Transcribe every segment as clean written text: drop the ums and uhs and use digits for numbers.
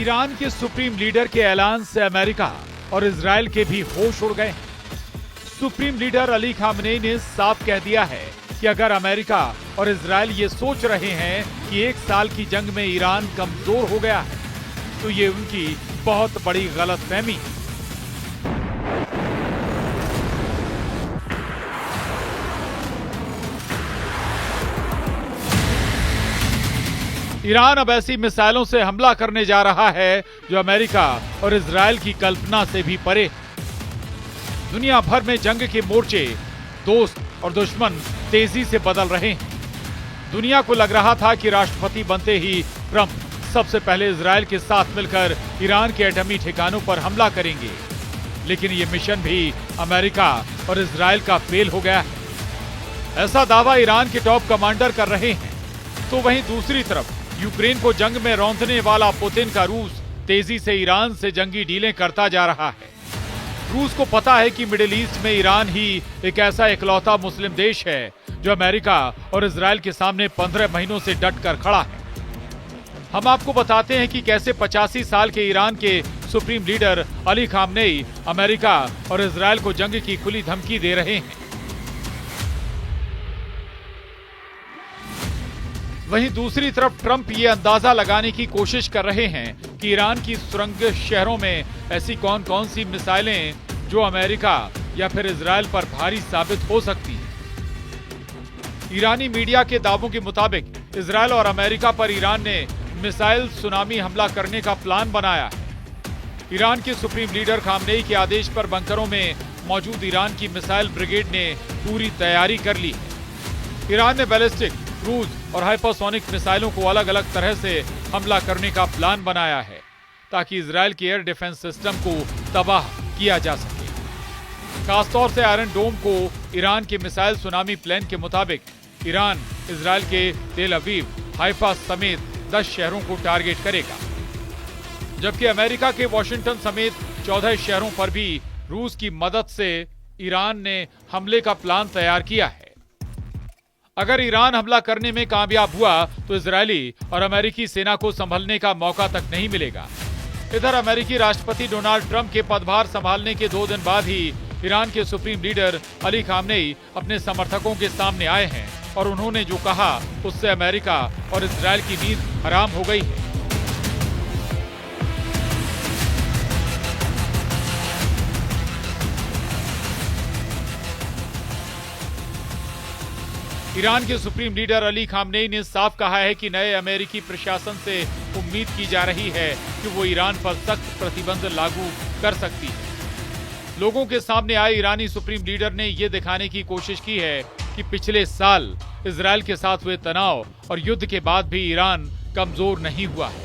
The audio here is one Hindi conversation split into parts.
ईरान के सुप्रीम लीडर के ऐलान से अमेरिका और इजराइल के भी होश उड़ गए। सुप्रीम लीडर अली खामनेई ने साफ कह दिया है कि अगर अमेरिका और इजराइल ये सोच रहे हैं कि 1 साल की जंग में ईरान कमजोर हो गया है, तो ये उनकी बहुत बड़ी गलतफहमी है। ईरान अब ऐसी मिसाइलों से हमला करने जा रहा है जो अमेरिका और इजराइल की कल्पना से भी परे। दुनिया भर में जंग के मोर्चे, दोस्त और दुश्मन तेजी से बदल रहे हैं। दुनिया को लग रहा था कि राष्ट्रपति बनते ही ट्रंप सबसे पहले इजराइल के साथ मिलकर ईरान के एटमी ठिकानों पर हमला करेंगे, लेकिन ये मिशन भी अमेरिका और इजराइल का फेल हो गया है। ऐसा दावा ईरान के टॉप कमांडर कर रहे हैं। तो वहीं दूसरी तरफ यूक्रेन को जंग में रौंदने वाला पुतिन का रूस तेजी से ईरान से जंगी डीलें करता जा रहा है। रूस को पता है कि मिडिल ईस्ट में ईरान ही एक ऐसा इकलौता मुस्लिम देश है जो अमेरिका और इजराइल के सामने 15 महीनों से डट कर खड़ा है। हम आपको बताते हैं कि कैसे 85 साल के ईरान के supreme leader Ali Khamenei America और इजराइल को जंग की खुली धमकी दे रहे हैं। वहीं दूसरी तरफ ट्रंप ये अंदाजा लगाने की कोशिश कर रहे हैं कि ईरान की सुरंग शहरों में ऐसी कौन कौन सी मिसाइलें जो अमेरिका या फिर इजराइल पर भारी साबित हो सकती हैं। ईरानी मीडिया के दावों के मुताबिक इजराइल और अमेरिका पर ईरान ने मिसाइल सुनामी हमला करने का प्लान बनाया है। ईरान के सुप्रीम लीडर खामनेई के आदेश पर बंकरों में मौजूद ईरान की मिसाइल ब्रिगेड ने पूरी तैयारी कर ली है। ईरान ने बैलिस्टिक, क्रूज और हाइपरसोनिक मिसाइलों को अलग अलग तरह से हमला करने का प्लान बनाया है ताकि इजराइल के एयर डिफेंस सिस्टम को तबाह किया जा सके। खासतौर से आयरन डोम को ईरान के मिसाइल सुनामी प्लान के मुताबिक ईरान इजराइल के तेल अवीव, हाइफा समेत 10 शहरों को टारगेट करेगा, जबकि अमेरिका के वॉशिंगटन समेत 14 शहरों पर भी रूस की मदद से ईरान ने हमले का प्लान तैयार किया है। अगर ईरान हमला करने में कामयाब हुआ तो इजरायली और अमेरिकी सेना को संभलने का मौका तक नहीं मिलेगा। इधर अमेरिकी राष्ट्रपति डोनाल्ड ट्रंप के पदभार संभालने के 2 दिन बाद ही ईरान के सुप्रीम लीडर अली खामनेई अपने समर्थकों के सामने आए हैं और उन्होंने जो कहा उससे अमेरिका और इजराइल की नींद हराम हो गई है। ईरान के सुप्रीम लीडर अली खामनेई ने साफ कहा है कि नए अमेरिकी प्रशासन से उम्मीद की जा रही है कि वो ईरान पर सख्त प्रतिबंध लागू कर सकती है। लोगों के सामने आए ईरानी सुप्रीम लीडर ने ये दिखाने की कोशिश की है कि पिछले साल इजराइल के साथ हुए तनाव और युद्ध के बाद भी ईरान कमजोर नहीं हुआ है।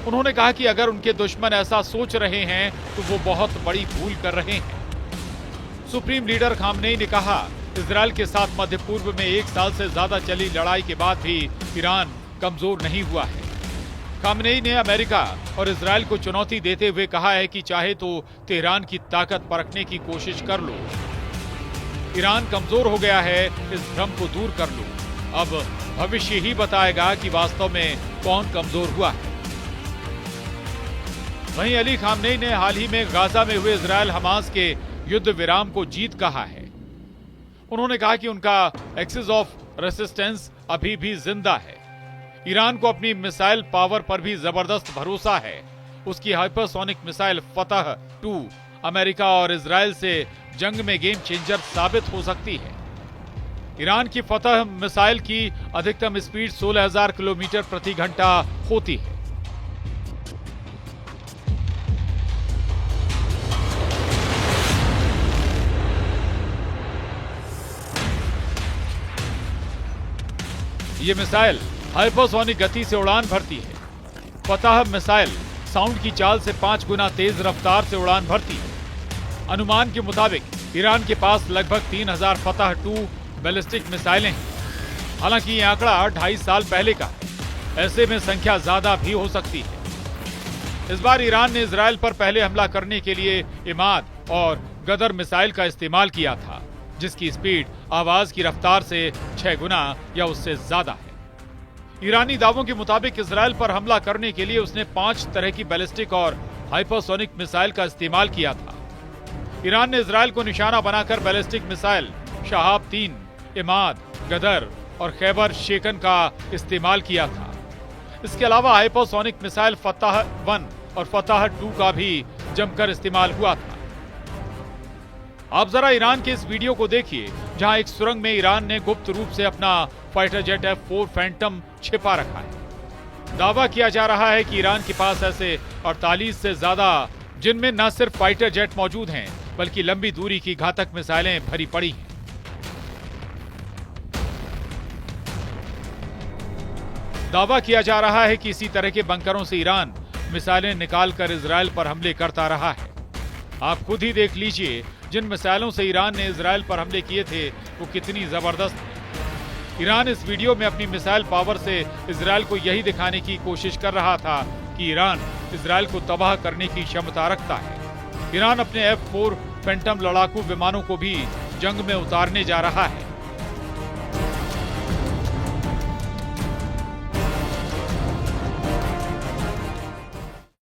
उन्होंने कहा कि अगर उनके दुश्मन ऐसा सोच रहे हैं तो वो बहुत बड़ी भूल कर रहे हैं। सुप्रीम लीडर खामनेई ने कहा, इजराइल के साथ मध्य पूर्व में 1 साल से ज्यादा चली लड़ाई के बाद भी ईरान कमजोर नहीं हुआ है। खामनेई ने अमेरिका और इजराइल को चुनौती देते हुए कहा है कि चाहे तो तेहरान की ताकत परखने की कोशिश कर लो। ईरान कमजोर हो गया है, इस भ्रम को दूर कर लो। अब भविष्य ही बताएगा कि वास्तव में कौन कमजोर हुआ है। वहीं अली खामनेई ने हाल ही में गाजा में हुए इजराइल हमास के युद्ध विराम को जीत कहा है। उन्होंने कहा कि उनका एक्सिस ऑफ रेसिस्टेंस अभी भी जिंदा है। ईरान को अपनी मिसाइल पावर पर भी जबरदस्त भरोसा है। उसकी हाइपरसोनिक मिसाइल फतह 2 अमेरिका और इजराइल से जंग में गेम चेंजर साबित हो सकती है। ईरान की फतह मिसाइल की अधिकतम स्पीड 16,000 किलोमीटर प्रति घंटा होती है। ये मिसाइल हाइपरसोनिक गति से उड़ान भरती है। फतह मिसाइल साउंड की चाल से 5 गुना तेज रफ्तार से उड़ान भरती है। अनुमान के मुताबिक ईरान के पास लगभग 3000 फतह 2 बैलिस्टिक मिसाइलें हैं। हालांकि ये आंकड़ा 2.5 साल पहले का है। ऐसे में संख्या ज्यादा भी हो सकती है। इस बार ईरान ने इजराइल पर पहले हमला करने के लिए इमाद और गदर मिसाइल का इस्तेमाल किया था, जिसकी स्पीड आवाज की रफ्तार से 6 गुना या उससे ज्यादा है। ईरानी दावों के मुताबिक इजराइल पर हमला करने के लिए उसने 5 तरह की बैलिस्टिक और हाइपरसोनिक मिसाइल का इस्तेमाल किया था। ईरान ने इजराइल को निशाना बनाकर बैलिस्टिक मिसाइल शहाब-3, इमाद, गदर और खैबर शेकन का इस्तेमाल किया था। इसके अलावा हाइपरसोनिक मिसाइल फतह-1 और फतह-2 का भी जमकर इस्तेमाल हुआ था। आप जरा ईरान के इस वीडियो को देखिए, जहां एक सुरंग में ईरान ने गुप्त रूप से अपना फाइटर जेट F-4 फैंटम छिपा रखा है। दावा किया जा रहा है कि ईरान के पास ऐसे 48 से ज्यादा, जिनमें न सिर्फ फाइटर जेट मौजूद हैं, बल्कि लंबी दूरी की घातक मिसाइलें भरी पड़ी हैं। दावा किया जा रहा है कि इसी तरह के बंकरों से ईरान मिसाइलें निकालकर इजराइल पर हमले करता रहा है। आप खुद ही देख लीजिए, जिन मिसाइलों से ईरान ने इजराइल पर हमले किए थे वो कितनी जबरदस्त है। ईरान इस वीडियो में अपनी मिसाइल पावर से इजराइल को यही दिखाने की कोशिश कर रहा था कि ईरान इजराइल को तबाह करने की क्षमता रखता है। ईरान अपने F-4 फैंटम लड़ाकू विमानों को भी जंग में उतारने जा रहा है।